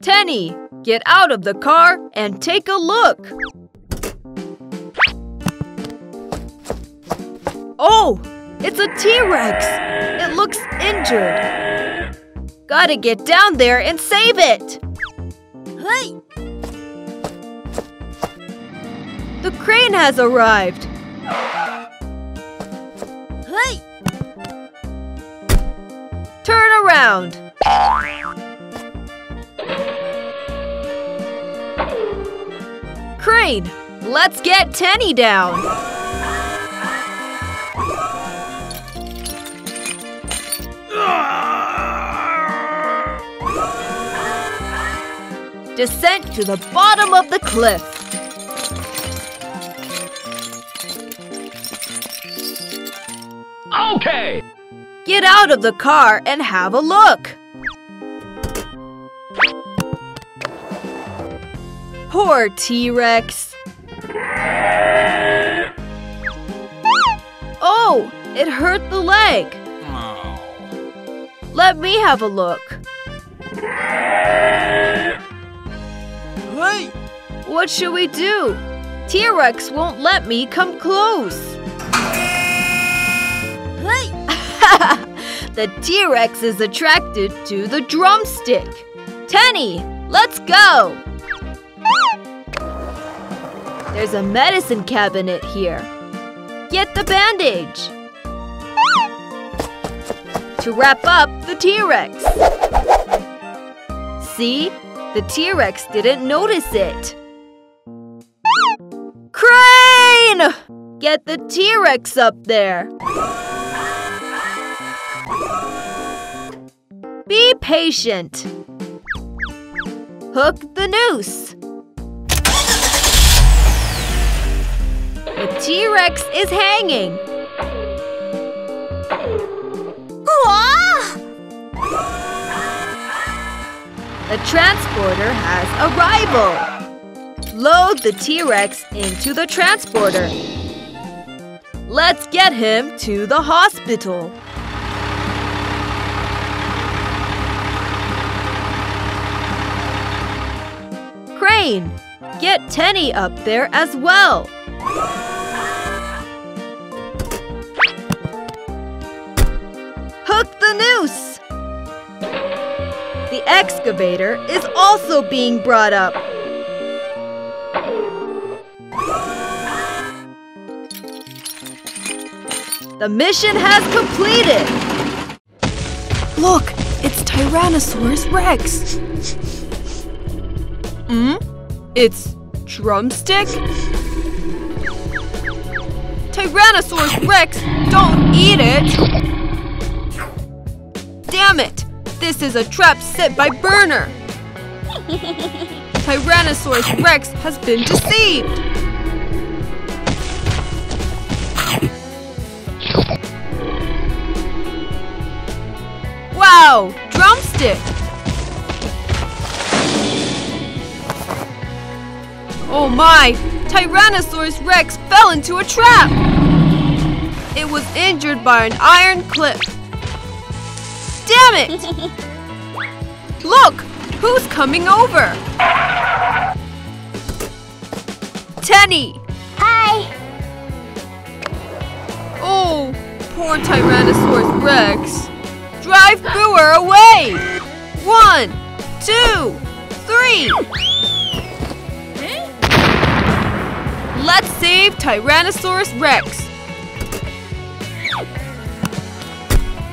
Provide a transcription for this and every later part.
Tenny, get out of the car and take a look. Oh, it's a T-Rex. It looks injured. Gotta get down there and save it. Hey! The crane has arrived. Hey! Turn around. Crane, let's get Tenny down. Descent to the bottom of the cliff. Okay! Get out of the car and have a look. Poor T-Rex. Oh, it hurt the leg. Let me have a look. Hey! What should we do? T-Rex won't let me come close. Hey! The T-Rex is attracted to the drumstick. Tenny, let's go! There's a medicine cabinet here. Get the bandage. To wrap up the T-Rex. See? The T-Rex didn't notice it. Crane! Get the T-Rex up there. Be patient. Hook the noose. The T-Rex is hanging. The transporter has arrival. Load the T-Rex into the transporter. Let's get him to the hospital. Crane, get Tenny up there as well. Hook the noose. The excavator is also being brought up. The mission has completed. Look, it's Tyrannosaurus Rex. It's Drumstick? Tyrannosaurus Rex, don't eat it! Damn it! This is a trap set by Burner! Tyrannosaurus Rex has been deceived! Wow! Drumstick! Oh my! Tyrannosaurus Rex fell into a trap! It was injured by an iron clip. Damn it! Look! Who's coming over? Tenny! Hi! Oh, poor Tyrannosaurus Rex. Drive Booer away! 1, 2, 3! Let's save Tyrannosaurus Rex.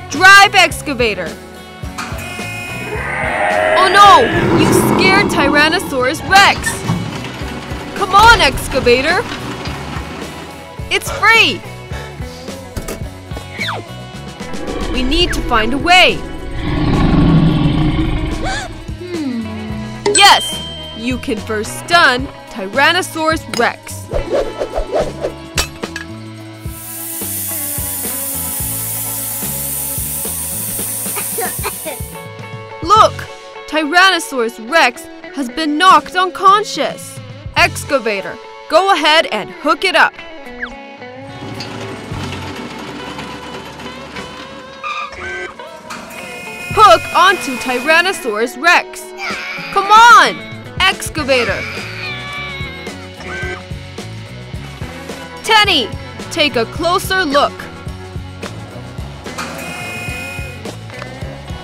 Drive excavator. Oh no! You scared Tyrannosaurus Rex. Come on, excavator. It's free. We need to find a way. Yes! You can first stun Tyrannosaurus Rex. Look! Tyrannosaurus Rex has been knocked unconscious. Excavator, go ahead and hook it up. Hook onto Tyrannosaurus Rex. Come on, excavator. Tenny, take a closer look.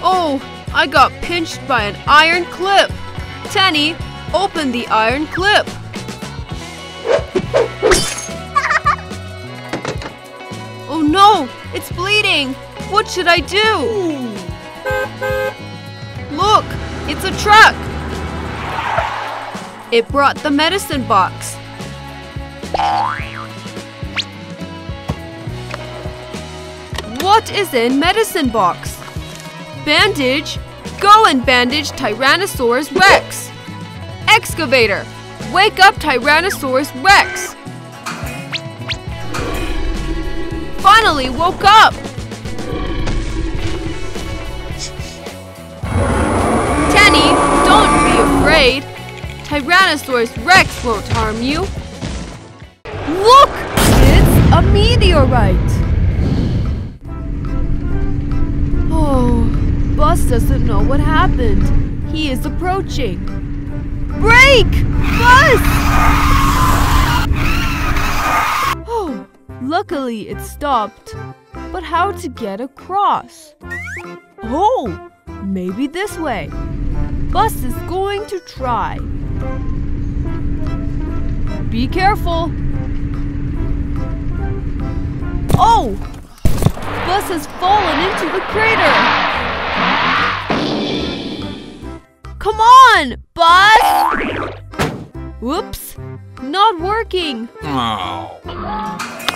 Oh, I got pinched by an iron clip. Tenny, open the iron clip. Oh no, it's bleeding. What should I do? Look, it's a truck. It brought the medicine box. What is in medicine box? Bandage? Go and bandage Tyrannosaurus Rex. Excavator, wake up Tyrannosaurus Rex. Finally woke up. Tenny, don't be afraid. Tyrannosaurus Rex won't harm you. Look! It's a meteorite! Oh, Buzz doesn't know what happened. He is approaching. Brake! Buzz! Oh, luckily it stopped. But how to get across? Oh, maybe this way. Buzz is going to try. Be careful. Oh! Buzz has fallen into the crater. Come on, Buzz! Whoops, not working. Oh.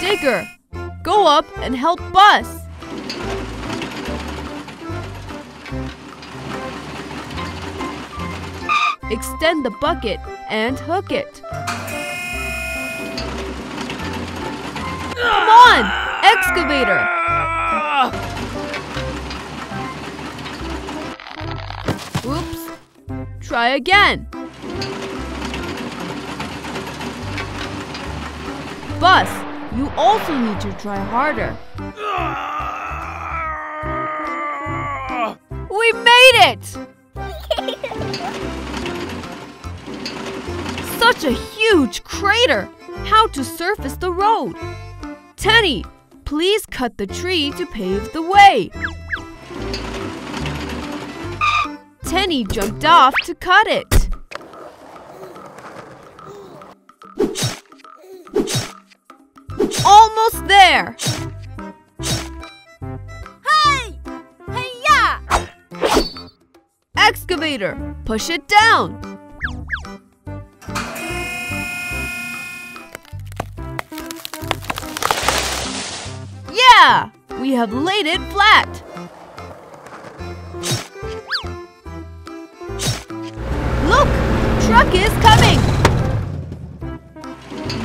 Digger, go up and help Buzz. Extend the bucket and hook it. Come on, excavator! Oops. Try again. Buzz, you also need to try harder. We made it! Such a huge crater! How to surface the road? Tenny, please cut the tree to pave the way. Tenny jumped off to cut it. Almost there! Hey! Hey-ya! Excavator, push it down. Yeah! We have laid it flat. Look! Truck is coming!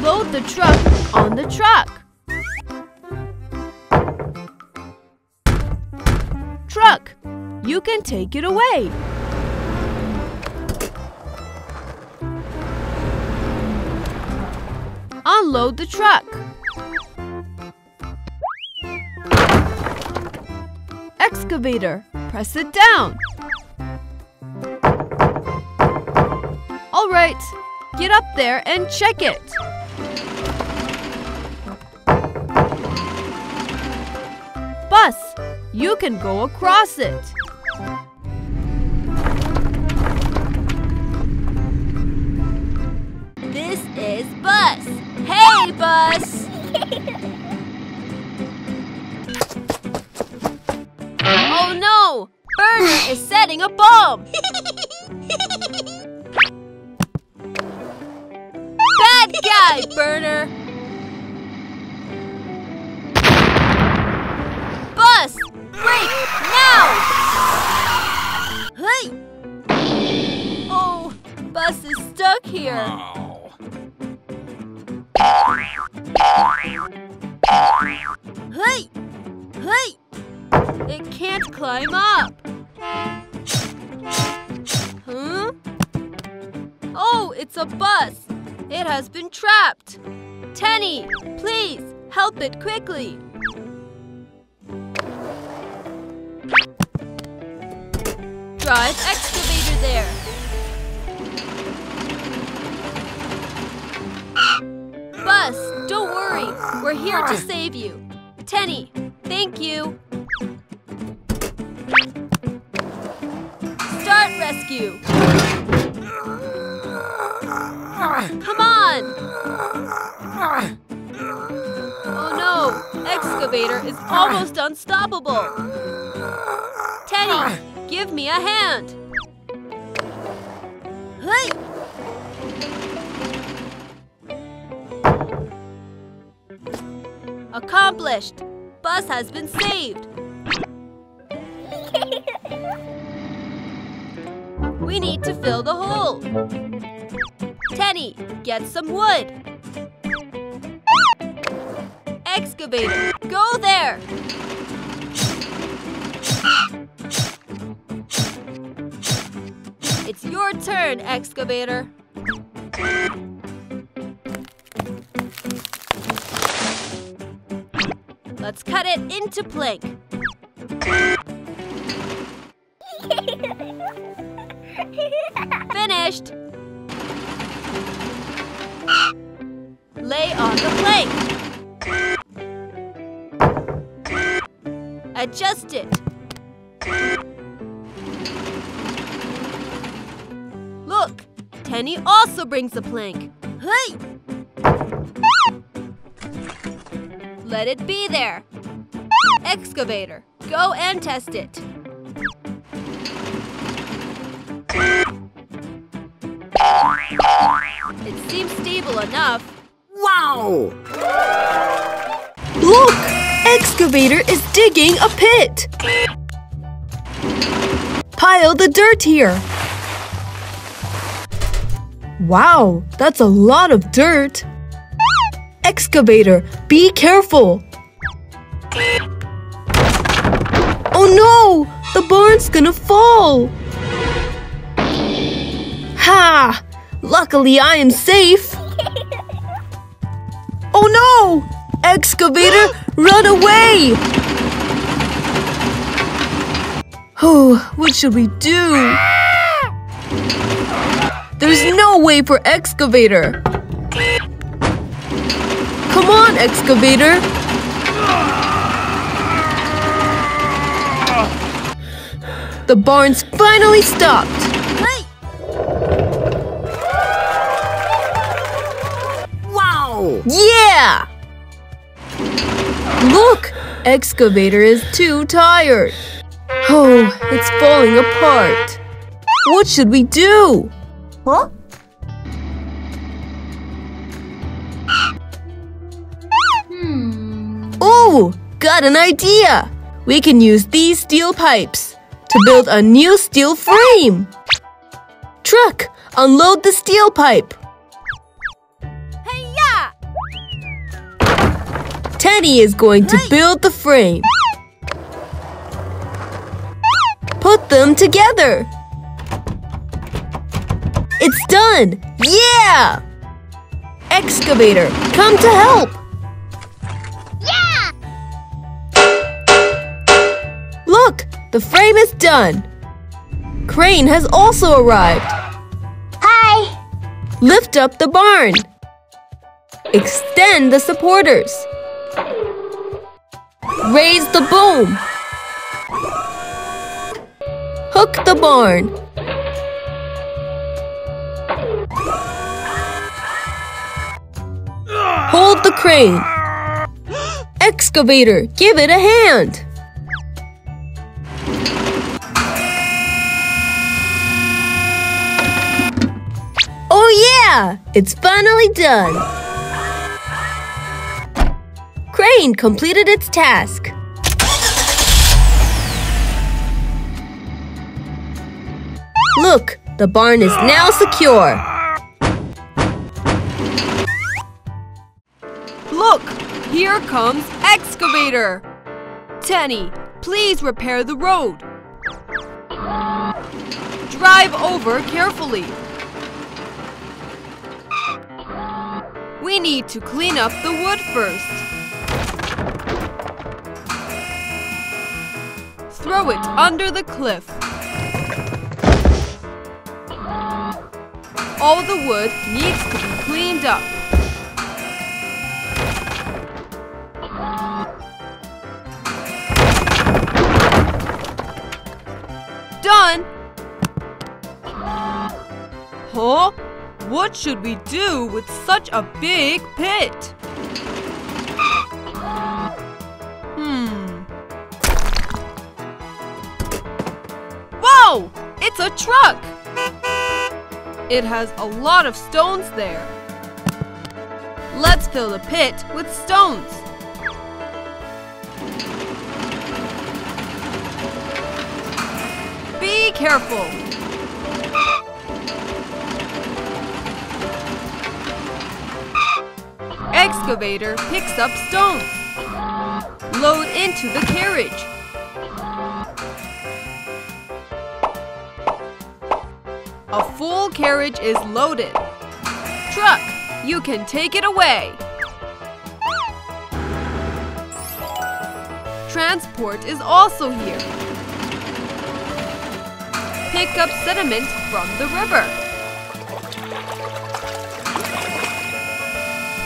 Load the truck on the truck. Truck, you can take it away. Unload the truck. Excavator, press it down. All right, get up there and check it. Bus, you can go across it. This is Bus. Hey, Bus! Oh no! Burner is setting a bomb! Bad guy, Burner! Bus! Brake! Now! Hey! Oh, Bus is stuck here. Oh. Hey! Hey! It can't climb up. Huh? Oh, it's a bus. It has been trapped. Tenny, please, help it quickly. drive excavator there. Bus, don't worry. We're here to save you. Tenny, thank you. Start rescue. Come on. Oh no, excavator is almost unstoppable. Tenny, give me a hand. Hey! Accomplished. Bus has been saved. We need to fill the hole. Tenny, get some wood. Excavator, go there. It's your turn, excavator. Let's cut it into plank. Finished. Lay on the plank. Adjust it. Look, Tenny also brings a plank. Hey! Let it be there. Excavator, go and test it. It seems stable enough. Wow! Look! Excavator is digging a pit. Pile the dirt here. Wow, that's a lot of dirt. Excavator, be careful. Oh no! The barn's gonna fall. Ha! Luckily I am safe. Oh no! Excavator, run away! Oh, what should we do? There's no way for Excavator. Come on, Excavator. The barn's finally stopped. Hey! Wow! Yeah! Look! Excavator is too tired. Oh, it's falling apart. What should we do? Huh? Ooh! Got an idea! We can use these steel pipes to build a new steel frame. Truck, unload the steel pipe. Hey-ya! Tenny is going to build the frame. Put them together. It's done! Yeah! Excavator, come to help! Yeah! Look, the frame is done. Crane has also arrived. Hi! Lift up the barn. Extend the supporters. Raise the boom. Hook the barn. Hold the crane. Excavator, give it a hand. Oh yeah! It's finally done! Crane completed its task. Look, the barn is now secure. Look, here comes Excavator. Tenny, please repair the road. Drive over carefully. We need to clean up the wood first. Throw it under the cliff. All the wood needs to be cleaned up. Done! Huh? What should we do with such a big pit? Whoa! It's a truck! It has a lot of stones there. Let's fill the pit with stones. Be careful! Excavator picks up stones. Load into the carriage. A full carriage is loaded. Truck, you can take it away. Transport is also here. Pick up sediment from the river.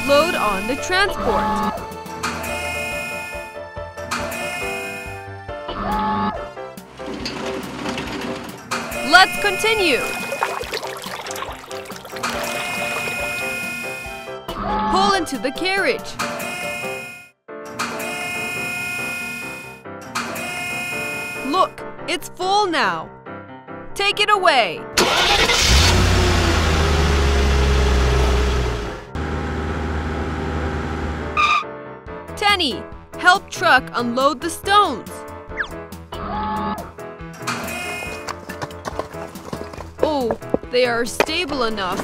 Load on the transport. Let's continue. Pull into the carriage. Look, it's full now. Take it away. Tenny, help truck unload the stones. Oh, they are stable enough.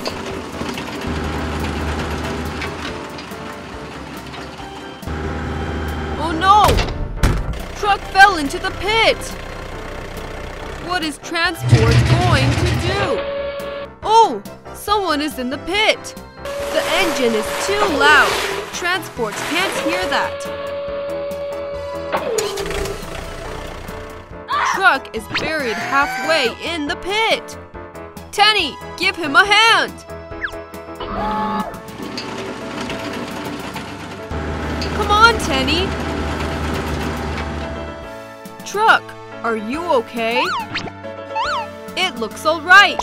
Oh no! Truck fell into the pit! What is transport going to do? Oh! Someone is in the pit! The engine is too loud. Transport can't hear that. Truck is buried halfway in the pit. Tenny, give him a hand! Come on, Tenny! Truck, are you okay? It looks alright.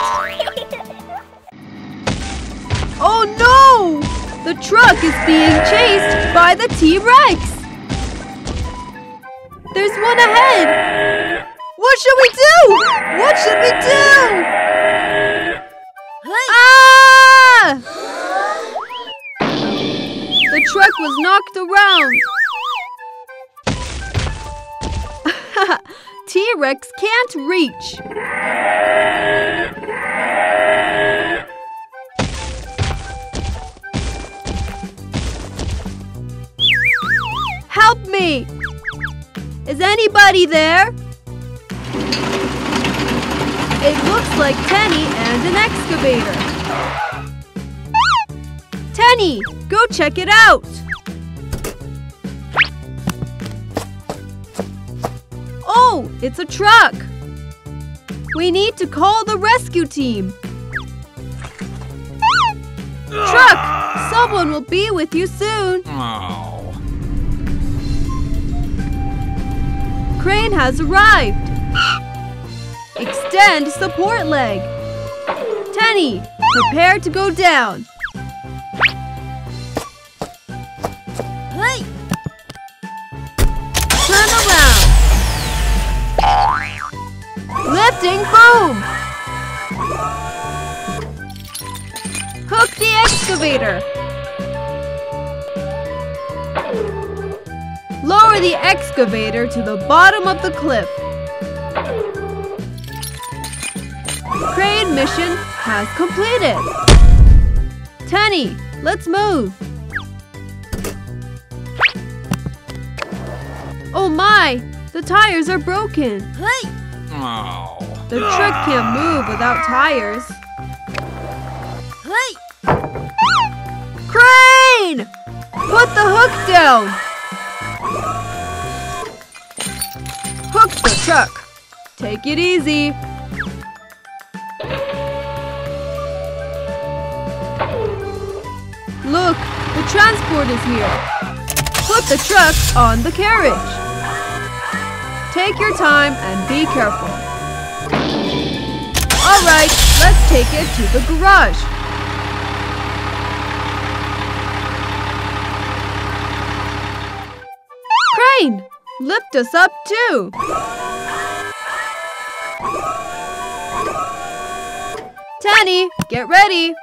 Oh no! The truck is being chased by the T-Rex! There's one ahead! What should we do? What should we do? Ah! The truck was knocked around. T-Rex can't reach. Help me! Is anybody there? It looks like Tenny and an excavator. Tenny, go check it out. Oh, it's a truck. We need to call the rescue team. Truck, someone will be with you soon. Oh. Crane has arrived. Extend support leg. Tenny, prepare to go down. Hey! Turn around. Lifting boom. Hook the excavator. Lower the excavator to the bottom of the cliff. Crane mission has completed. Tenny, let's move. Oh my, the tires are broken. Hey! Oh. The truck can't move without tires. Hey! Crane! Put the hook down. Hook the truck. Take it easy. transport is here. Put the truck on the carriage. Take your time and be careful. All right, let's take it to the garage. Crane, lift us up too. Tenny, get ready.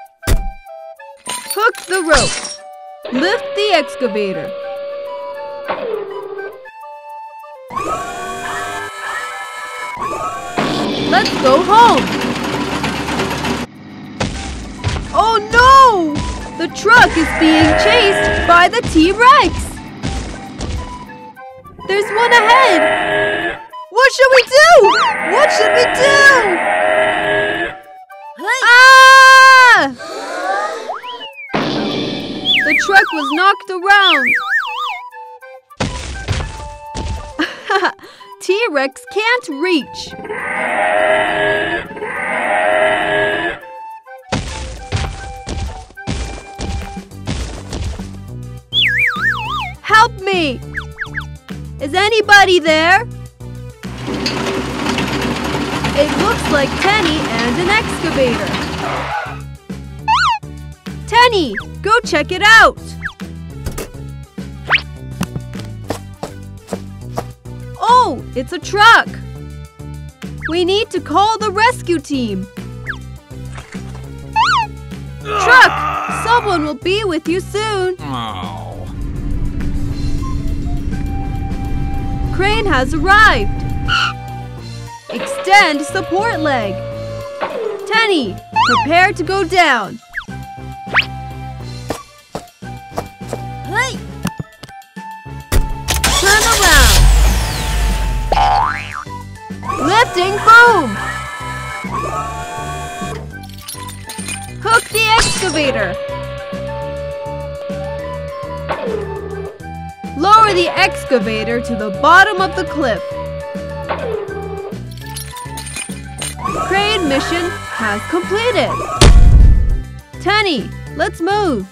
Hook the rope. Lift the excavator. Let's go home. Oh no! The truck is being chased by the T-Rex. There's one ahead. What should we do? What should we do? Ah! The truck was knocked around. T-Rex can't reach. Help me! Is anybody there? It looks like Tenny and an excavator. Tenny, go check it out! Oh, it's a truck! We need to call the rescue team. Truck, someone will be with you soon. Oh. Crane has arrived. Extend support leg. Tenny, prepare to go down. Hey! Turn around. Lifting boom. Hook the excavator. Lower the excavator to the bottom of the cliff. Crane mission has completed. Tenny, let's move.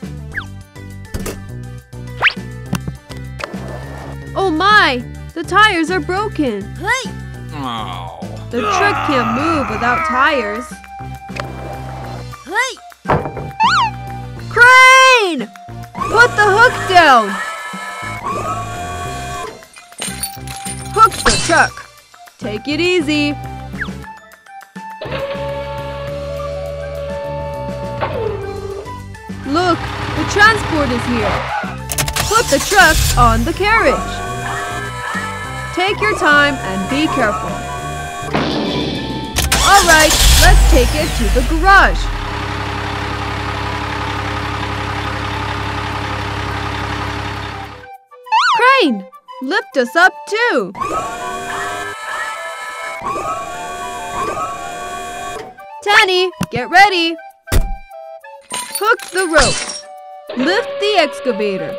Oh my, the tires are broken. Hey! Oh. The truck can't move without tires. Hey! Crane! Put the hook down. Hook the truck. Take it easy. Look, the transport is here. Put the truck on the carriage. Take your time and be careful. All right, let's take it to the garage. Crane, lift us up too. Tenny, get ready. Hook the rope. Lift the excavator.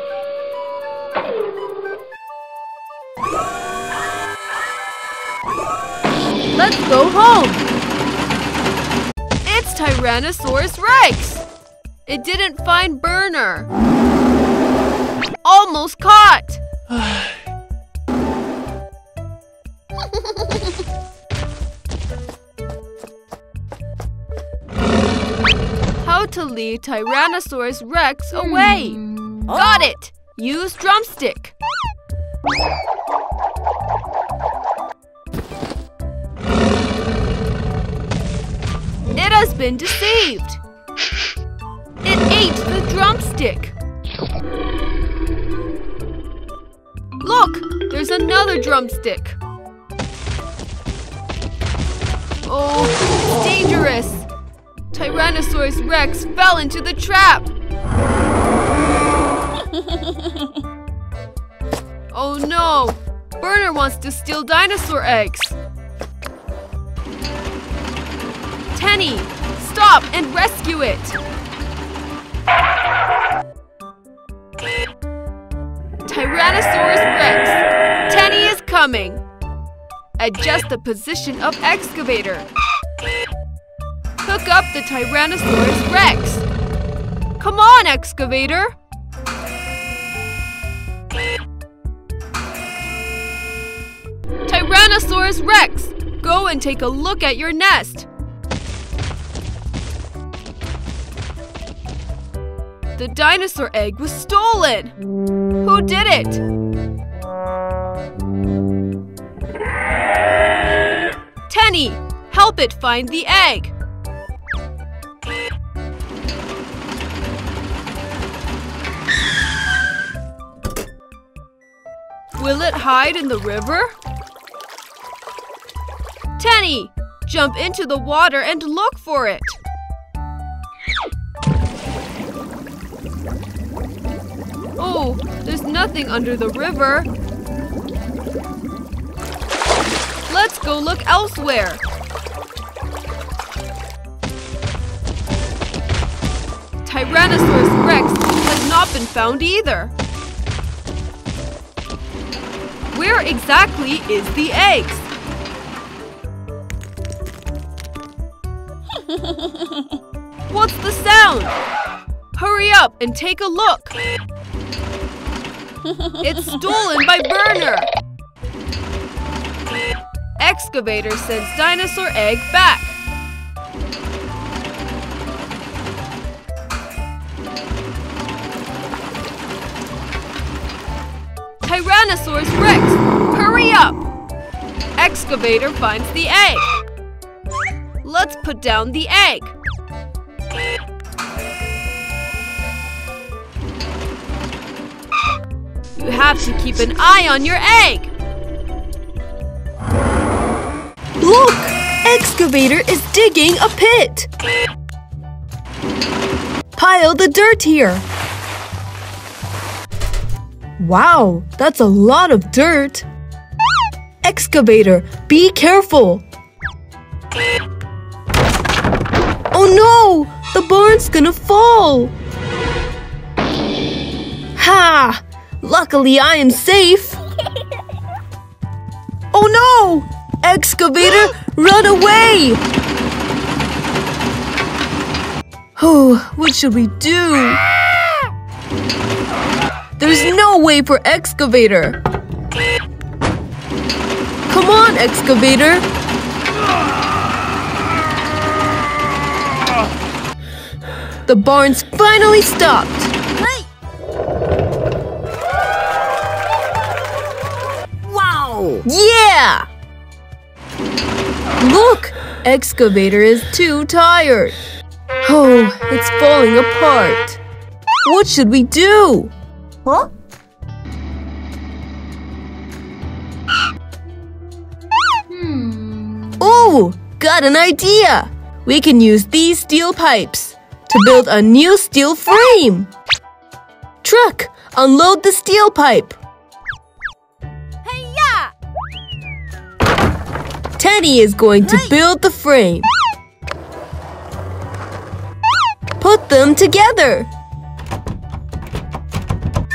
Let's go home. It's Tyrannosaurus Rex. It didn't find Burner. Almost caught. How to lead Tyrannosaurus Rex away. Got it. Use drumstick. It has been deceived. It ate the drumstick. Look, there's another drumstick. Oh, it's dangerous. Tyrannosaurus Rex fell into the trap. Oh no, Burner wants to steal dinosaur eggs. Tenny, stop and rescue it. Tyrannosaurus Rex, Tenny is coming. Adjust the position of excavator. Hook up the Tyrannosaurus Rex. Come on, excavator. Tyrannosaurus Rex, go and take a look at your nest. The dinosaur egg was stolen. Who did it? Tenny, help it find the egg. Will it hide in the river? Tenny, jump into the water and look for it. Oh, there's nothing under the river. Let's go look elsewhere. Tyrannosaurus Rex has not been found either. Where exactly is the eggs? What's the sound? Hurry up and take a look. It's stolen by Burner. Excavator sends dinosaur egg back. Tyrannosaurus Rex, hurry up! Excavator finds the egg. Let's put down the egg. You have to keep an eye on your egg. Look! Excavator is digging a pit. Pile the dirt here. Wow, that's a lot of dirt. Excavator, be careful. Oh no! The barn's gonna fall. Ha! Luckily I am safe. Oh no! Excavator, run away! Oh, what should we do? There's no way for Excavator. Come on, Excavator. The barn's finally stopped. Hey! Wow! Yeah! Look! Excavator is too tired. Oh, it's falling apart. What should we do? Huh? Oh, got an idea! We can use these steel pipes to build a new steel frame. Truck, unload the steel pipe. Hey-ya! Teddy is going to build the frame. Put them together.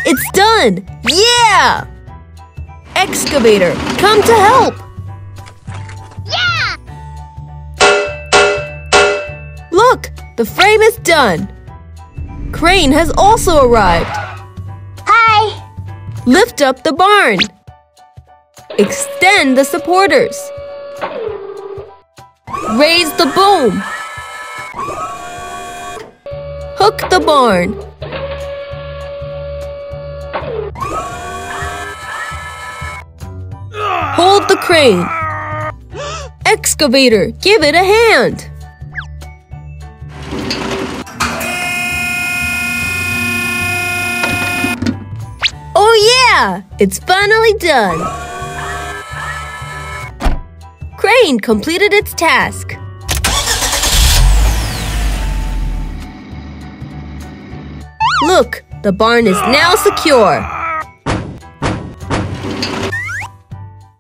It's done! Yeah! Excavator, come to help! Yeah! Look, the frame is done. Crane has also arrived. Hi! Lift up the barn. Extend the supporters. Raise the boom. Hook the barn. Hold the crane. Excavator, give it a hand. Oh yeah! It's finally done. Crane completed its task. Look, the barn is now secure.